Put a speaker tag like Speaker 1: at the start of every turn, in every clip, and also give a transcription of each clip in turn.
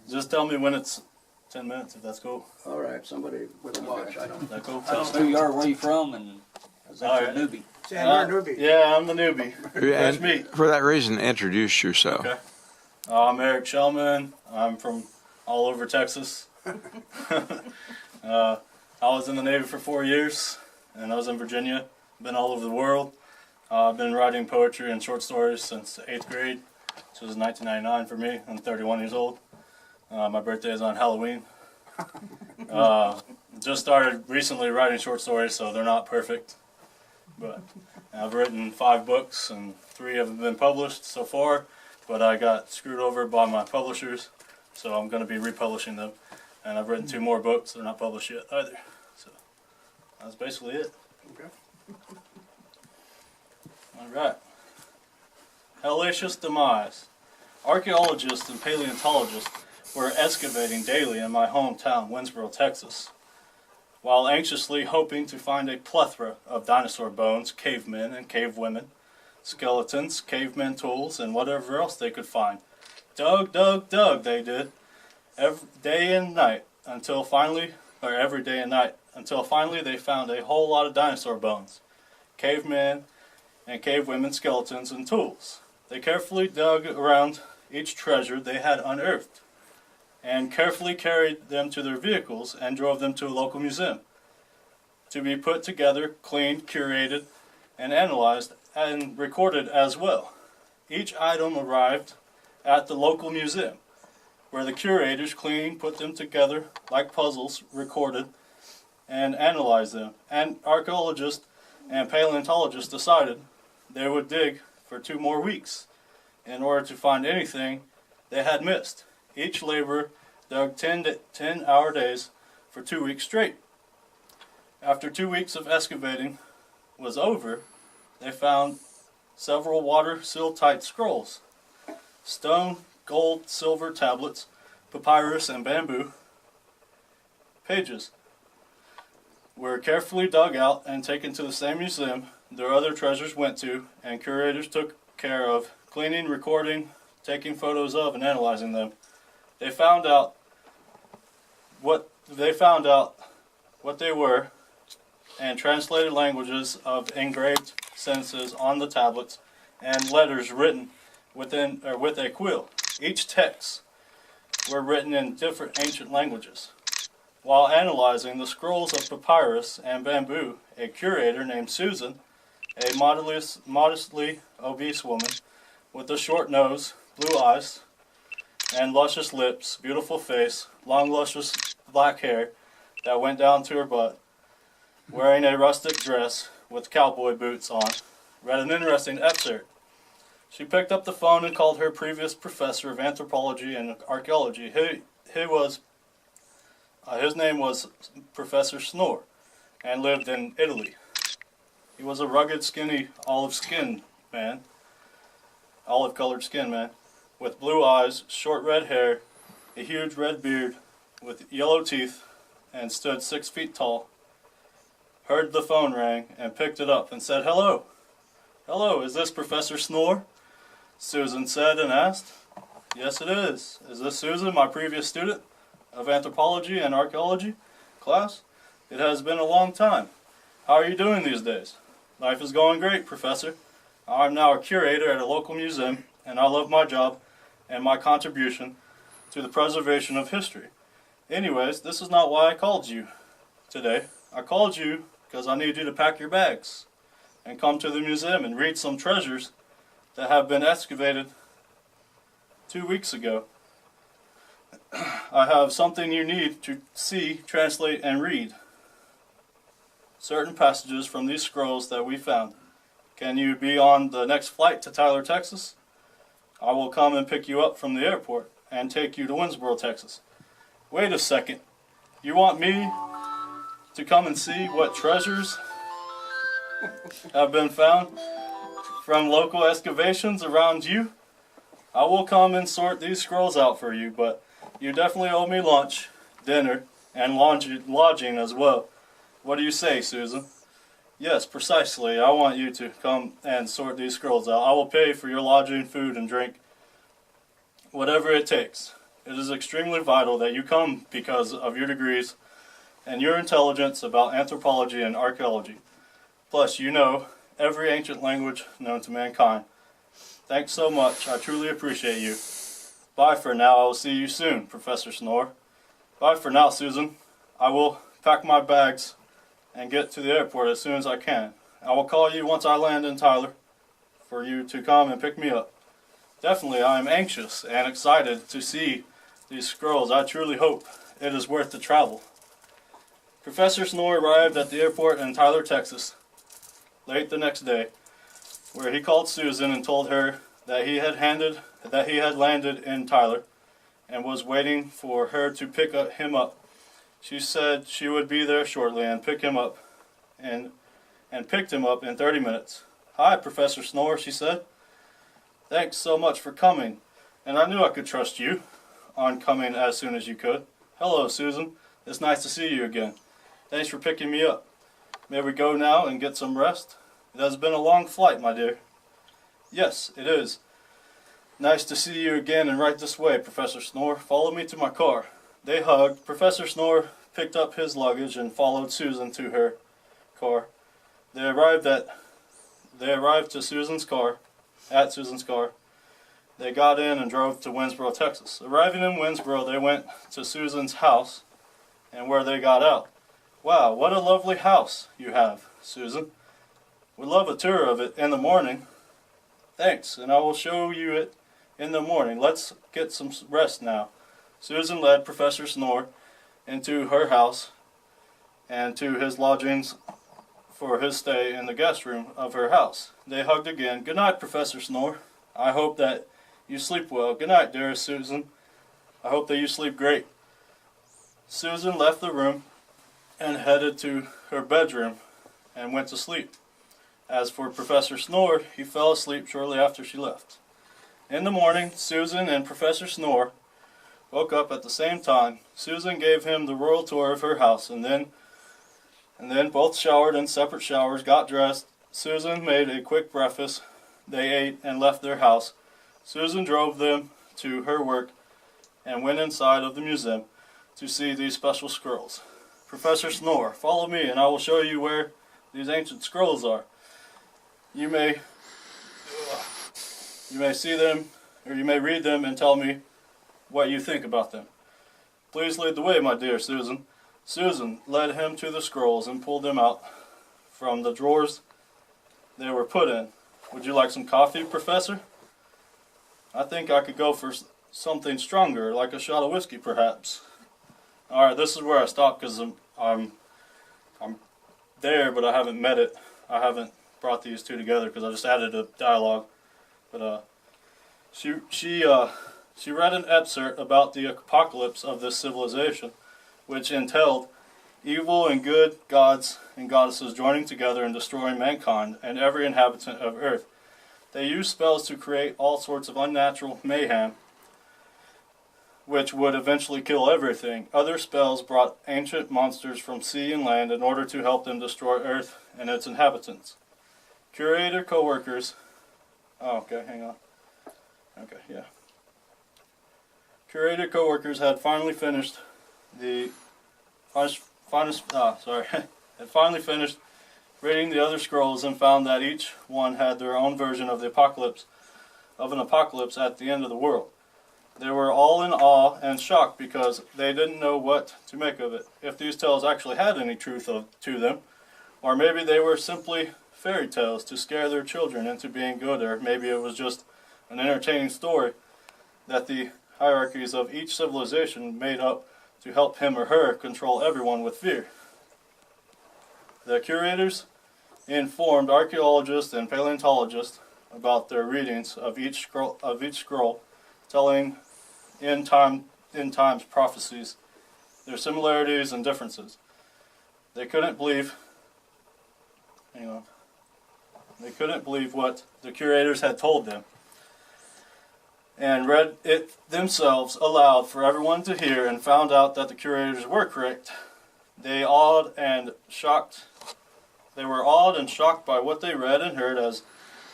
Speaker 1: Just tell me when it's 10 minutes, if that's cool.
Speaker 2: All right, somebody with a watch. I don't.
Speaker 1: Is that cool?
Speaker 3: I don't know who you are, where you from, and is that your newbie?
Speaker 2: Sam, you're a newbie.
Speaker 1: Yeah, I'm the newbie. Fresh
Speaker 4: And
Speaker 1: meat.
Speaker 4: for that reason, introduce yourself.
Speaker 1: Okay. I'm Eric Shelman. I'm from all over Texas. I was in the Navy for 4 years, and I was in Virginia. Been all over the world. I've been writing poetry and short stories since 8th grade, which was 1999 for me. I'm 31 years old. My birthday is on Halloween. Just started recently writing short stories, so they're not perfect. But I've written 5 books, and 3 have been published so far. But I got screwed over by my publishers, so I'm going to be republishing them. And I've written 2 more books. They're not published yet either. So that's basically it.
Speaker 2: Okay.
Speaker 1: All right. Hellacious Tomate. Archaeologists and paleontologists were excavating daily in my hometown, Winnsboro, Texas, while anxiously hoping to find a plethora of dinosaur bones, cavemen and cavewomen, skeletons, caveman tools, and whatever else they could find. Dug, they did, every day and night, until finally they found a whole lot of dinosaur bones, cavemen and cavewomen skeletons and tools. They carefully dug around each treasure they had unearthed, and carefully carried them to their vehicles and drove them to a local museum, to be put together, cleaned, curated, and analyzed and recorded as well. Each item arrived at the local museum, where the curators cleaned, put them together like puzzles, recorded, and analyzed them. And archaeologists and paleontologists decided they would dig for 2 more weeks in order to find anything they had missed. Each laborer dug 10-hour days for 2 weeks straight. After 2 weeks of excavating was over, they found several water-seal-tight scrolls, stone, gold, silver tablets, papyrus, and bamboo pages were carefully dug out and taken to the same museum their other treasures went to, and curators took care of cleaning, recording, taking photos of, and analyzing them. They found out what they were, and translated languages of engraved sentences on the tablets and letters written with a quill. Each text were written in different ancient languages. While analyzing the scrolls of papyrus and bamboo, a curator named Susan, a modestly obese woman with a short nose, blue eyes, and luscious lips, beautiful face, long luscious black hair that went down to her butt, wearing a rustic dress with cowboy boots on, read an interesting excerpt. She picked up the phone and called her previous professor of anthropology and archaeology. His name was Professor Snore, and lived in Italy. He was a rugged, skinny, olive-colored skin man, with blue eyes, short red hair, a huge red beard, with yellow teeth, and stood 6 feet tall. Heard the phone ring and picked it up and said, "Hello. Hello, is this Professor Snore?" Susan said and asked. "Yes, it is. Is this Susan, my previous student of anthropology and archaeology class? It has been a long time. How are you doing these days?" "Life is going great, Professor. I'm now a curator at a local museum, and I love my job and my contribution to the preservation of history. Anyways, this is not why I called you today. I called you because I need you to pack your bags and come to the museum and read some treasures that have been excavated 2 weeks ago. I have something you need to see, translate, and read. Certain passages from these scrolls that we found. Can you be on the next flight to Tyler, Texas? I will come and pick you up from the airport and take you to Winnsboro, Texas." "Wait a second. You want me to come and see what treasures have been found from local excavations around you? I will come and sort these scrolls out for you, but you definitely owe me lunch, dinner, and lodging as well. What do you say, Susan?" "Yes, precisely. I want you to come and sort these scrolls out. I will pay for your lodging, food, and drink. whatever it takes. It is extremely vital that you come because of your degrees and your intelligence about anthropology and archaeology. Plus, you know every ancient language known to mankind. Thanks so much. I truly appreciate you. Bye for now. I will see you soon, Professor Snore. Bye for now, Susan. I will pack my bags and get to the airport as soon as I can. I will call you once I land in Tyler for you to come and pick me up. Definitely, I am anxious and excited to see these scrolls. I truly hope it is worth the travel. Professor Snore arrived at the airport in Tyler, Texas, late the next day, where he called Susan and told her that he had landed in Tyler and was waiting for her to pick him up. She said she would be there shortly and pick him up, and picked him up in 30 minutes. Hi, Professor Snore, she said. Thanks so much for coming, and I knew I could trust you on coming as soon as you could. Hello, Susan. It's nice to see you again. Thanks for picking me up. May we go now and get some rest? It has been a long flight, my dear. Yes, it is. Nice to see you again, and right this way, Professor Snore. Follow me to my car. They hugged. Professor Snore picked up his luggage and followed Susan to her car. They arrived to Susan's car. At Susan's car. They got in and drove to Winnsboro, Texas. Arriving in Winnsboro, they went to Susan's house and where they got out. Wow, what a lovely house you have, Susan. We'd love a tour of it in the morning. Thanks, and I will show you it in the morning. Let's get some rest now. Susan led Professor Snore into her house and to his lodgings for his stay in the guest room of her house. They hugged again. Good night, Professor Snore. I hope that you sleep well. Good night, dearest Susan. I hope that you sleep great. Susan left the room and headed to her bedroom and went to sleep. As for Professor Snore, he fell asleep shortly after she left. In the morning, Susan and Professor Snore woke up at the same time. Susan gave him the royal tour of her house, and then both showered in separate showers, got dressed. Susan made a quick breakfast. They ate and left their house. Susan drove them to her work and went inside of the museum to see these special scrolls. Professor Snore, follow me and I will show you where these ancient scrolls are. You may see them, or you may read them and tell me what you think about them. Please lead the way, my dear Susan. Susan led him to the scrolls and pulled them out from the drawers they were put in. Would you like some coffee, Professor? I think I could go for something stronger, like a shot of whiskey, perhaps. All right, this is where I stopped because I'm there, but I haven't met it. I haven't brought these two together because I just added a dialogue. But she read an excerpt about the apocalypse of this civilization, which entailed evil and good gods and goddesses joining together and destroying mankind and every inhabitant of Earth. They used spells to create all sorts of unnatural mayhem, which would eventually kill everything. Other spells brought ancient monsters from sea and land in order to help them destroy Earth and its inhabitants. Curator co-workers... Oh, okay, hang on. Okay, yeah. Curator co-workers had finally finished had finally finished reading the other scrolls and found that each one had their own version of an apocalypse at the end of the world. They were all in awe and shocked because they didn't know what to make of it, if these tales actually had any truth to them, or maybe they were simply fairy tales to scare their children into being good, or maybe it was just an entertaining story that the hierarchies of each civilization made up to help him or her control everyone with fear. The curators informed archaeologists and paleontologists about their readings of each scroll, telling end times prophecies, their similarities and differences. They couldn't believe what the curators had told them, and read it themselves aloud for everyone to hear, and found out that the curators were correct. They were awed and shocked by what they read and heard as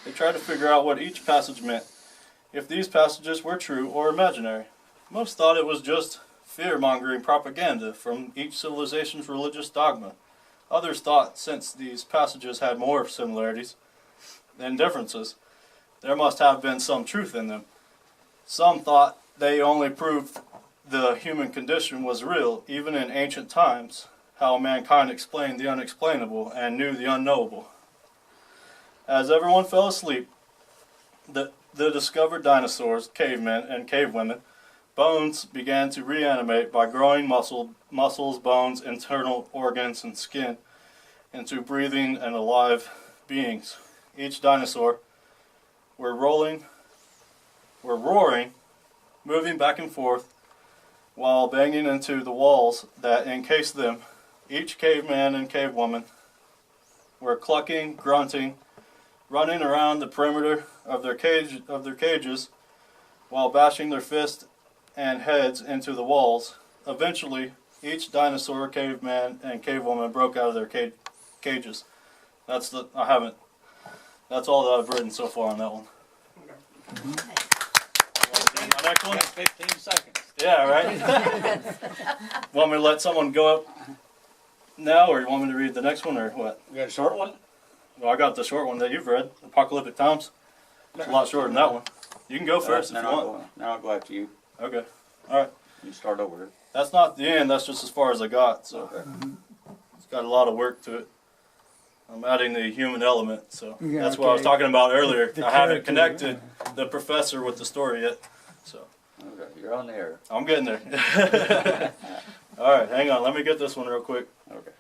Speaker 1: they tried to figure out what each passage meant. if these passages were true or imaginary. Most thought it was just fear-mongering propaganda from each civilization's religious dogma. Others thought, since these passages had more similarities than differences, there must have been some truth in them. Some thought they only proved the human condition was real, even in ancient times, how mankind explained the unexplainable and knew the unknowable. As everyone fell asleep, the discovered dinosaurs, cavemen, and cavewomen, bones began to reanimate by growing muscles, bones, internal organs, and skin into breathing and alive beings. Each dinosaur were roaring, moving back and forth while banging into the walls that encased them. Each caveman and cavewoman were clucking, grunting, running around the perimeter of their cages while bashing their fists and heads into the walls. Eventually, each dinosaur, caveman, and cavewoman broke out of their cages. That's all that I've written so far on that one. Next one?
Speaker 3: 15 seconds.
Speaker 1: Yeah, right? Want me to let someone go up now, or you want me to read the next one, or what?
Speaker 3: You got a short one?
Speaker 1: Well, I got the short one that you've read, Apocalyptic Times. It's a lot shorter than that one. You can go first if you want.
Speaker 3: Now I'll go after you.
Speaker 1: Okay. All right.
Speaker 3: You start over.
Speaker 1: That's not the end. That's just as far as I got. So
Speaker 3: Okay.
Speaker 1: It's got a lot of work to it. I'm adding the human element. So
Speaker 5: Yeah,
Speaker 1: that's what I was
Speaker 5: okay.
Speaker 1: talking about earlier.
Speaker 5: The
Speaker 1: I haven't
Speaker 5: character,
Speaker 1: connected the professor with the story yet. So
Speaker 3: Okay, you're on the air.
Speaker 1: I'm getting there. All right. Hang on. Let me get this one real quick.
Speaker 3: Okay.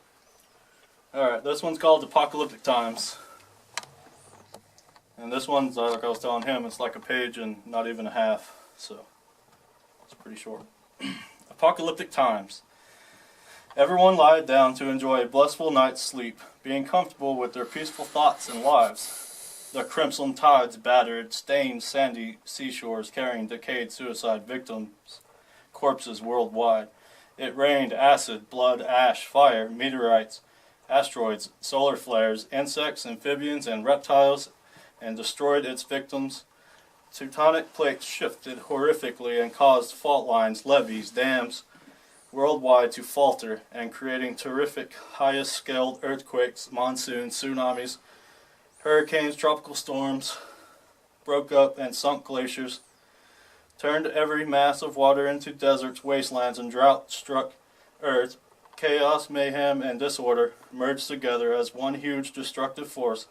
Speaker 1: All right. This one's called Apocalyptic Times. And this one's, like I was telling him, it's like a page and not even a half. So it's pretty short. Apocalyptic Times. Everyone lied down to enjoy a blissful night's sleep, being comfortable with their peaceful thoughts and lives. The crimson tides battered, stained sandy seashores carrying decayed suicide victims' corpses worldwide. It rained acid, blood, ash, fire, meteorites, asteroids, solar flares, insects, amphibians, and reptiles, and destroyed its victims. Tectonic plates shifted horrifically and caused fault lines, levees, dams worldwide to falter, and creating terrific highest-scaled earthquakes, monsoons, tsunamis, hurricanes, tropical storms, broke up and sunk glaciers, turned every mass of water into deserts, wastelands, and drought-struck earth. Chaos, mayhem, and disorder merged together as one huge destructive force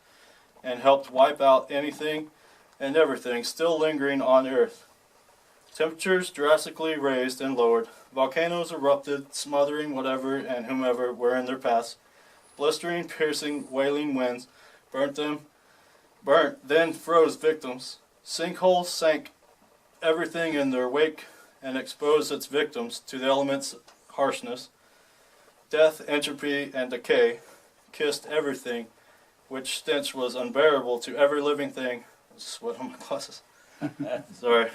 Speaker 1: and helped wipe out anything and everything still lingering on Earth. Temperatures drastically raised and lowered. Volcanoes erupted, smothering whatever and whomever were in their paths. Blistering, piercing, wailing winds burnt, then froze victims. Sinkholes sank everything in their wake and exposed its victims to the elements' harshness. Death, entropy, and decay kissed everything, which stench was unbearable to every living thing. Sweat on my glasses. Sorry.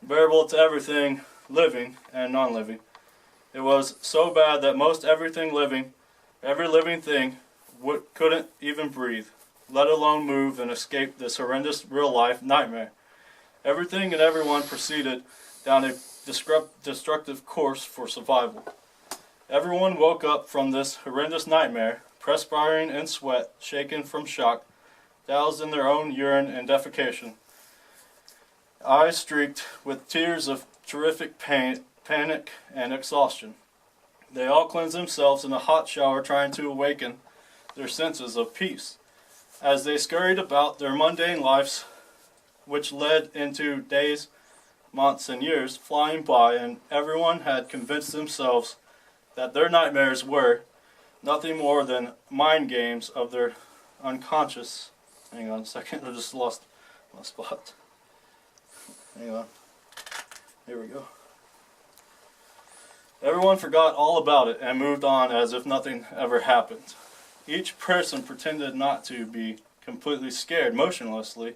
Speaker 1: Bearable to everything living and non-living. It was so bad that most every living thing couldn't even breathe, let alone move and escape this horrendous real-life nightmare. Everything and everyone proceeded down a destructive course for survival. Everyone woke up from this horrendous nightmare, perspiring in sweat, shaken from shock, doused in their own urine and defecation, eyes streaked with tears of terrific pain, panic, and exhaustion. They all cleansed themselves in a hot shower, trying to awaken their senses of peace. As they scurried about their mundane lives, which led into days, months, and years flying by, and everyone had convinced themselves that their nightmares were nothing more than mind games of their unconscious. Hang on a second, I just lost my spot. Hang on. Here we go. Everyone forgot all about it and moved on as if nothing ever happened. Each person pretended not to be completely scared, motionlessly.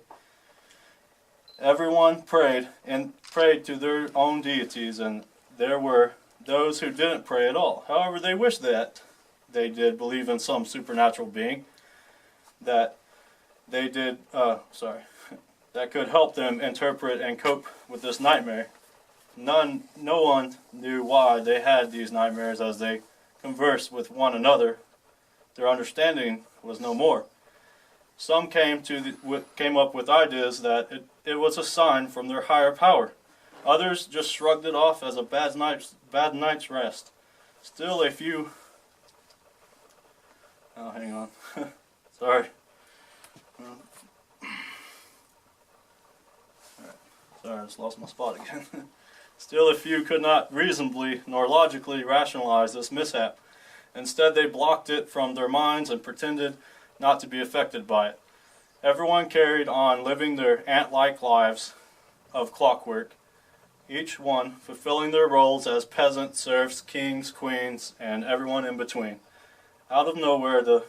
Speaker 1: Everyone prayed to their own deities, and there were those who didn't pray at all. However, they wished that they did believe in some supernatural being, that that could help them interpret and cope with this nightmare. No one knew why they had these nightmares. As they conversed with one another, their understanding was no more. Some came up with ideas that it was a sign from their higher power. Others just shrugged it off as a bad night's rest. Still a few... Oh, hang on. Sorry. Sorry, I just lost my spot again. Still a few could not reasonably nor logically rationalize this mishap. Instead, they blocked it from their minds and pretended not to be affected by it. Everyone carried on living their ant-like lives of clockwork, each one fulfilling their roles as peasants, serfs, kings, queens, and everyone in between. Out of nowhere, the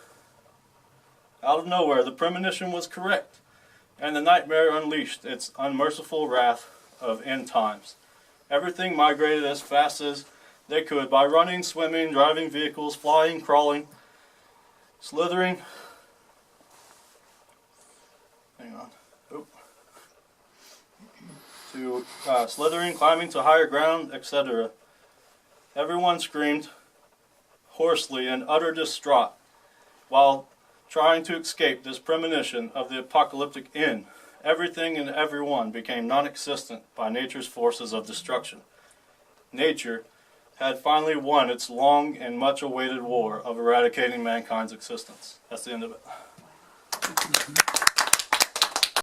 Speaker 1: premonition was correct, and the nightmare unleashed its unmerciful wrath of end times. Everything migrated as fast as they could by running, swimming, driving vehicles, flying, crawling, slithering. Slithering, climbing to higher ground, etc. Everyone screamed hoarsely in utter distraught while trying to escape this premonition of the apocalyptic end. Everything and everyone became non-existent by nature's forces of destruction. Nature had finally won its long and much-awaited war of eradicating mankind's existence. That's the end of it.